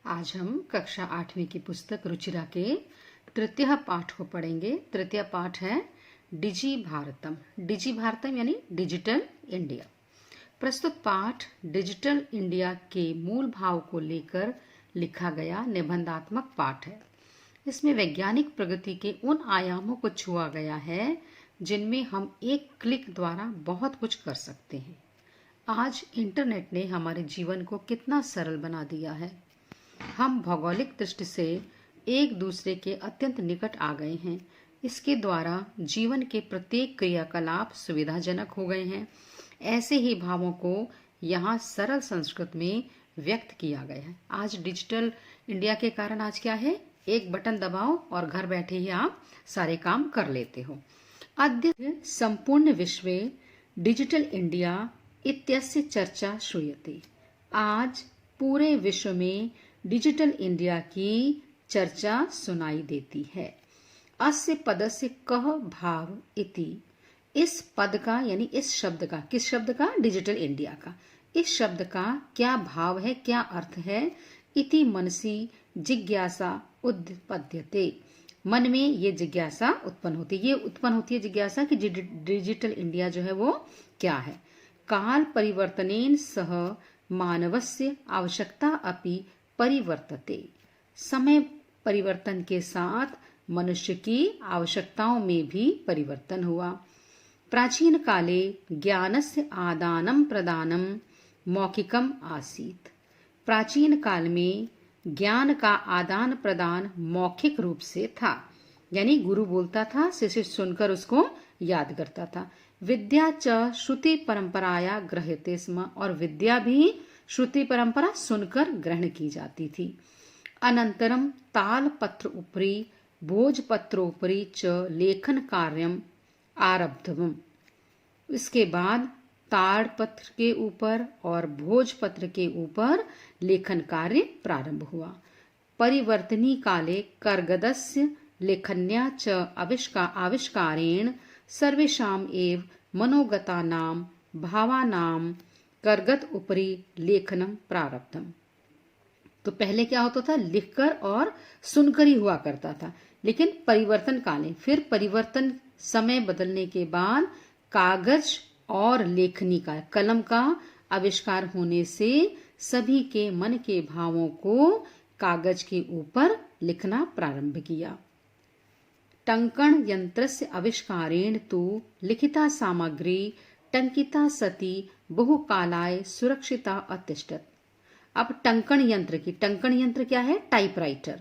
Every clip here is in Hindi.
आज हम कक्षा 8वीं की पुस्तक रुचिरा के तृतीय पाठ को पढ़ेंगे। तृतीय पाठ है डिजी भारतम। डिजी भारतम यानी डिजिटल इंडिया। प्रस्तुत पाठ डिजिटल इंडिया के मूल भाव को लेकर लिखा गया निबंधात्मक पाठ है। इसमें वैज्ञानिक प्रगति के उन आयामों को छुआ गया है जिनमें हम एक क्लिक द्वारा बहुत कुछ कर सकते हैं। आज इंटरनेट ने हमारे जीवन को कितना सरल बना दिया है। हम भौगोलिक दृष्टि से एक दूसरे के अत्यंत निकट आ गए हैं। इसके द्वारा जीवन के प्रत्येक क्रियाकलाप सुविधाजनक हो गए हैं। ऐसे ही भावों को यहाँ सरल संस्कृत में व्यक्त किया गया है। आज डिजिटल इंडिया के कारण आज क्या है, एक बटन दबाओ और घर बैठे ही आप सारे काम कर लेते हो। अद्य संपूर्ण विश्वे डिजिटल इंडिया इत्यस्य चर्चा श्रूयते। आज पूरे विश्व में डिजिटल इंडिया की चर्चा सुनाई देती है। अस्य पदस्य कः भाव इति, इस पद का यानी इस शब्द का, किस शब्द का, डिजिटल इंडिया का, इस शब्द का क्या भाव है, क्या अर्थ है। इति मनसि जिज्ञासा उत्पद्यते, मन में ये जिज्ञासा उत्पन्न होती है। ये उत्पन्न होती है जिज्ञासा कि डिजिटल इंडिया जो है वो क्या है। काल परिवर्तनेन सह मानवस्य आवश्यकता अपि परिवर्तते, समय परिवर्तन के साथ मनुष्य की आवश्यकताओं में भी परिवर्तन हुआ। प्राचीन काले ज्ञानस्य आदानं प्रदानं मौखिकम आसीत्। प्राचीन काल में ज्ञान का आदान प्रदान मौखिक रूप से था, यानी गुरु बोलता था, शिष्य सुनकर उसको याद करता था। विद्या च श्रुति परंपराया गृह्यते स्म, और विद्या भी श्रुति परंपरा सुनकर ग्रहण की जाती थी। अनंतरम ताल पत्र उपरि भोजपत्रोपरि च लेखन कार्यम आरब्धवम। इसके बाद ताड़पत्र के ऊपर और भोजपत्र के ऊपर लेखन कार्य प्रारंभ हुआ। परिवर्तनी काले कर्गदस्य लेखन्या च आविष्कारेण सर्वेषाम् एव मनोगतानां भावानां कर्गद उपरि लेखनम प्रारब्धम। तो पहले क्या होता था, लिखकर और सुनकर ही हुआ करता था, लेकिन परिवर्तन काले, फिर परिवर्तन समय बदलने के बाद कागज और लेखनी का, कलम का आविष्कार होने से सभी के मन के भावों को कागज के ऊपर लिखना प्रारंभ किया। टंकण यंत्रस्य आविष्कारेण तु लिखिता सामग्री टंकिता सती बहुकालाय सुरक्षिता अतिष्ठत। अब टंकण यंत्र की, टंकण यंत्र क्या है, टाइपराइटर।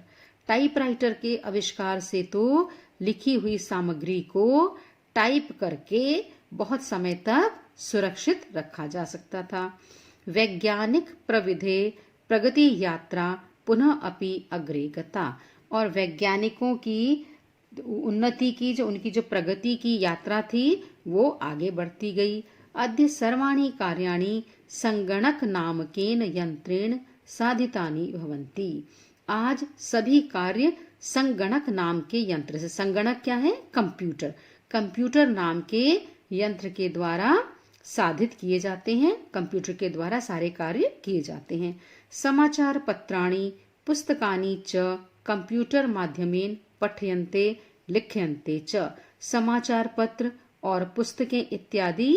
टाइपराइटर के आविष्कार से तो लिखी हुई सामग्री को टाइप करके बहुत समय तक सुरक्षित रखा जा सकता था। वैज्ञानिक प्रविधे प्रगति यात्रा पुनः अपि अग्रे गता, और वैज्ञानिकों की उन्नति की, जो उनकी जो प्रगति की यात्रा थी वो आगे बढ़ती गई। अद्य सर्वाणि कार्याणि संगणक नामकेन यंत्रेण साधितानि भवन्ति। आज सभी कार्य संगणक नाम के यंत्र से, संगणक क्या है, कंप्यूटर, कंप्यूटर नाम के यंत्र के द्वारा साधित किए जाते हैं। कंप्यूटर के द्वारा सारे कार्य किए जाते हैं। समाचार पत्राणि पुस्तकानि च कंप्यूटर माध्यमेन पठ्यन्ते लिख्यन्ते च। समाचार पत्र और पुस्तकें इत्यादि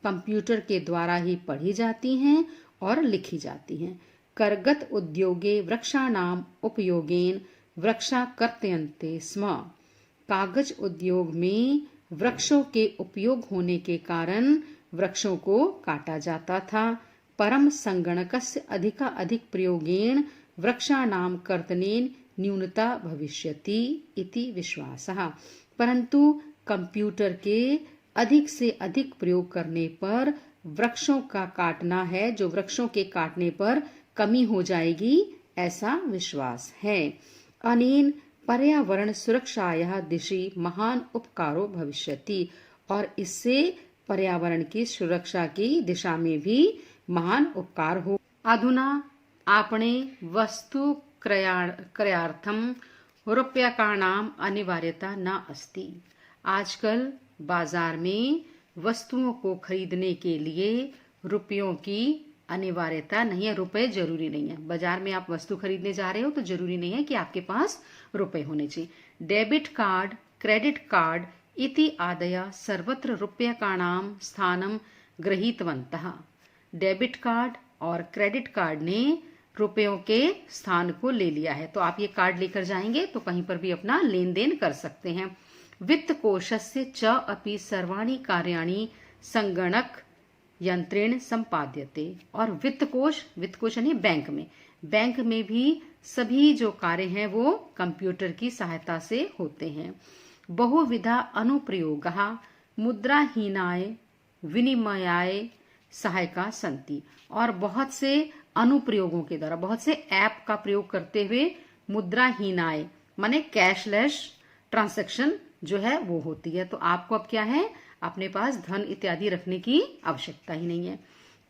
कंप्यूटर के द्वारा ही पढ़ी जाती हैं और लिखी जाती हैं। करगत उद्योगे वृक्षाणाम उपयोगेन वृक्षा कर्तयन्ते स्म। कागज उद्योग में वृक्षों के उपयोग होने के कारण वृक्षों को काटा जाता था। परम संगणकस्य अधिक प्रयोगेन वृक्षाणाम कर्तनेन न्यूनता भविष्यति इति विश्वासः। परंतु कंप्यूटर के अधिक से अधिक प्रयोग करने पर वृक्षों का काटना है, जो वृक्षों के काटने पर कमी हो जाएगी, ऐसा विश्वास है। अनेन पर्यावरण सुरक्षायाः दिशि महान उपकारो भविष्यति, और इससे पर्यावरण की सुरक्षा की दिशा में भी महान उपकार हो। अधुना आपणे वस्तु क्रयार्थम रूप्यकाणाम अनिवार्यता न अस्ति। आजकल बाजार में वस्तुओं को खरीदने के लिए रुपयों की अनिवार्यता नहीं है, रुपए जरूरी नहीं है। बाजार में आप वस्तु खरीदने जा रहे हो तो जरूरी नहीं है कि आपके पास रुपए होने चाहिए। डेबिट कार्ड, क्रेडिट कार्ड इति आदय सर्वत्र रूप्यकाणां स्थानं गृहीतवन्तः। डेबिट कार्ड और क्रेडिट कार्ड ने रुपयों के स्थान को ले लिया है। तो आप ये कार्ड लेकर जाएंगे तो कहीं पर भी अपना लेन देन कर सकते हैं। वित्त कोशस्य च अपि सर्वाणि कार्याणि संगणक यंत्रेण संपाद्यते। और वित्त कोश यानी बैंक में भी सभी जो कार्य हैं वो कंप्यूटर की सहायता से होते हैं। बहुविधा अनुप्रयोगः मुद्राहीनाय विनिमयाय सहायका संति। और बहुत से अनुप्रयोगों के द्वारा, बहुत से ऐप का प्रयोग करते हुए मुद्राहीनाय माने कैशलेस ट्रांजैक्शन जो है वो होती है। तो आपको अब क्या है, अपने पास धन इत्यादि रखने की आवश्यकता ही नहीं है।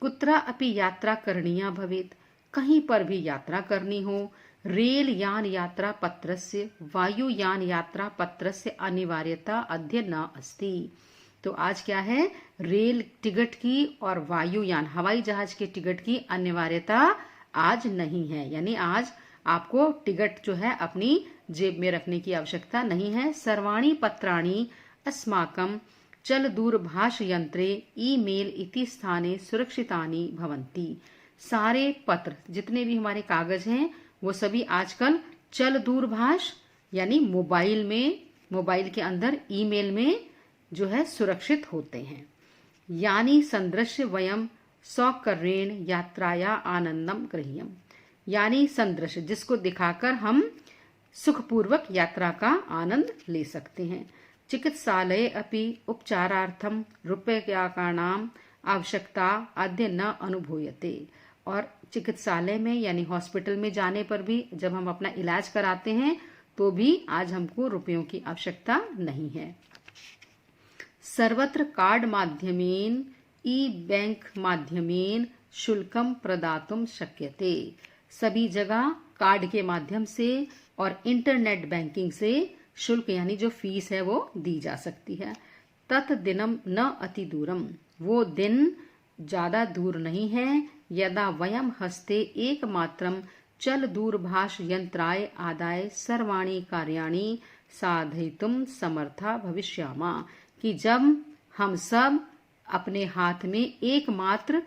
कुत्रा अपि यात्रा करणीया भवेत्, कहीं पर भी यात्रा करनी हो, रेल यान यात्रा पत्रस्य वायुयान यात्रा पत्रस्य अनिवार्यता अद्य न अस्ति। तो आज क्या है, रेल टिकट की और वायुयान हवाई जहाज के टिकट की अनिवार्यता आज नहीं है। यानी आज आपको टिकट जो है अपनी जेब में रखने की आवश्यकता नहीं है। सर्वाणि पत्राणि अस्माकं चल दूरभाष यंत्रे ईमेल इति स्थाने सुरक्षितानि भवन्ति। सारे पत्र जितने भी हमारे कागज हैं वो सभी आजकल चल दूरभाष यानी मोबाइल के अंदर ईमेल में जो है सुरक्षित होते हैं। यानी संदृश्य वयम सौकर्येण यात्राया आनंदम गृह्यम। यानी संदृश्य जिसको दिखाकर हम सुखपूर्वक यात्रा का आनंद ले सकते हैं। चिकित्सालये अपि उपचारार्थम रूप्यकाणां आवश्यकता अद्य न अनुभूयते। और चिकित्सालय में यानी हॉस्पिटल में जाने पर भी जब हम अपना इलाज कराते हैं तो भी आज हमको रुपयों की आवश्यकता नहीं है। सर्वत्र कार्ड माध्यमेन ई बैंक माध्यमेन शुल्कम प्रदातुम शक्यते। सभी जगह कार्ड के माध्यम से और इंटरनेट बैंकिंग से शुल्क यानी जो फीस है वो दी जा सकती है। तत् दिनम न अति दूरम, वो दिन ज्यादा दूर नहीं है। यदा वयम हस्ते एकमात्रम चल दूरभाष यंत्राय आदाय सर्वाणि कार्याणि साधयितुम समर्था भविष्यामा। कि जब हम सब अपने हाथ में एकमात्र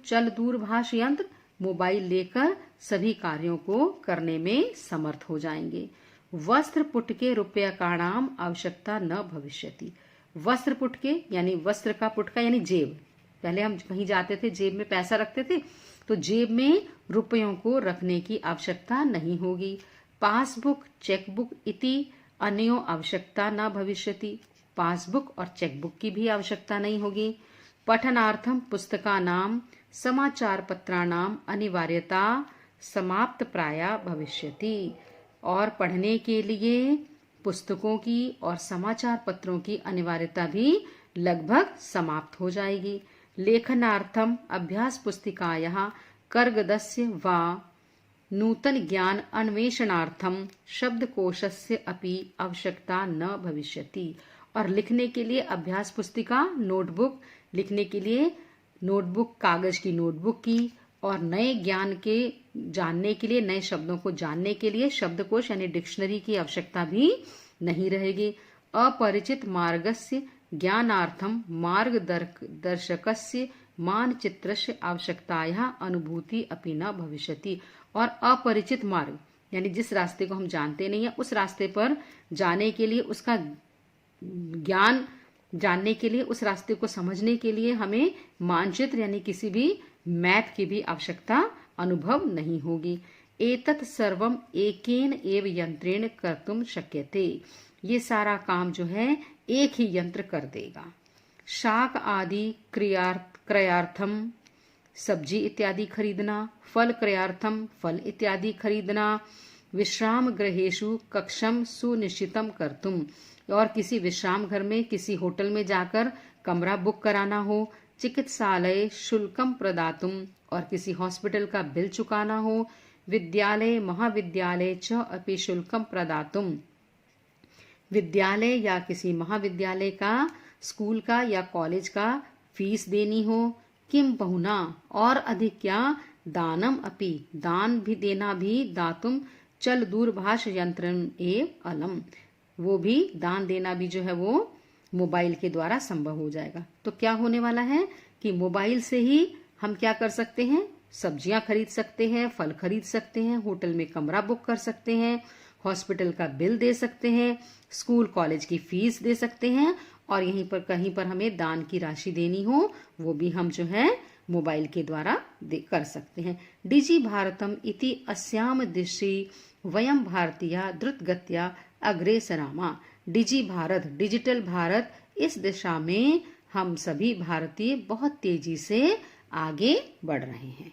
चल दूरभाष यंत्र मोबाइल लेकर सभी कार्यों को करने में समर्थ हो जाएंगे। वस्त्र पुटके रूप्यकाणां आवश्यकता न भविष्यति। वस्त्र पुटके यानी वस्त्र का पुटका यानी जेब। पहले हम कहीं जाते थे जेब में पैसा रखते थे, तो जेब में रुपयों को रखने की आवश्यकता नहीं होगी। पासबुक चेकबुक इति अन्यो आवश्यकता न भविष्यति। पासबुक और चेकबुक की भी आवश्यकता नहीं होगी। पठनार्थम पुस्तकानां समाचार पत्राणाम अनिवार्यता समाप्त प्राया भविष्यति। और पढ़ने के लिए पुस्तकों की और समाचार पत्रों की अनिवार्यता भी लगभग समाप्त हो जाएगी। लेखनार्थम अभ्यास पुस्तिकायाः कर्गदस्य वा नूतन ज्ञान अन्वेषणार्थम शब्दकोशस्य अपि आवश्यकता न भविष्यति। और लिखने के लिए अभ्यास पुस्तिका नोटबुक, लिखने के लिए नोटबुक कागज की नोटबुक की, और नए ज्ञान के जानने के लिए, नए शब्दों को जानने के लिए शब्दकोश यानी डिक्शनरी की आवश्यकता भी नहीं रहेगी। अपरिचित मार्गस्य ज्ञानार्थम मार्गदर्शकस्य मानचित्रस्य आवश्यकतायाः अनुभूति अपि न भविष्यति। और अपरिचित मार्ग यानी जिस रास्ते को हम जानते नहीं है उस रास्ते पर जाने के लिए, उसका ज्ञान जानने के लिए, उस रास्ते को समझने के लिए हमें मानचित्र यानी किसी भी मैप की भी आवश्यकता अनुभव नहीं होगी। एतत् सर्वम एकेन एव यंत्रेण कर्तुम शक्यते। ये सारा काम जो है एक ही यंत्र कर देगा। शाक आदि क्रयार्थम सब्जी इत्यादि खरीदना, फल क्रयार्थम फल इत्यादि खरीदना, विश्राम गृहेषु कक्षम सुनिश्चितम कर्तुम। और किसी विश्राम घर में, किसी होटल में जाकर कमरा बुक कराना हो, चिकित्सालय शुल्कम प्रदातुम और किसी हॉस्पिटल का बिल चुकाना हो, विद्यालय महाविद्यालय च अपि शुल्कम प्रदातुम। विद्यालय या किसी महाविद्यालय का, स्कूल का या कॉलेज का फीस देनी हो, किम बहुना, और अधिक क्या, दानम अपि, दान भी देना भी, दातुम चल दूरभाष यंत्रम एव अलम, वो भी दान देना भी जो है वो मोबाइल के द्वारा संभव हो जाएगा। तो क्या होने वाला है कि मोबाइल से ही हम क्या कर सकते हैं, सब्जियां खरीद सकते हैं, फल खरीद सकते हैं, होटल में कमरा बुक कर सकते हैं, हॉस्पिटल का बिल दे सकते हैं, स्कूल कॉलेज की फीस दे सकते हैं, और यहीं पर कहीं पर हमें दान की राशि देनी हो वो भी हम जो है मोबाइल के द्वारा कर सकते हैं। डिजी भारतम इति अस्याम दिशि वयम भारतीया द्रुतगत्या अग्रेसरामा। डिजी भारत, डिजिटल भारत, इस दिशा में हम सभी भारतीय बहुत तेजी से आगे बढ़ रहे हैं।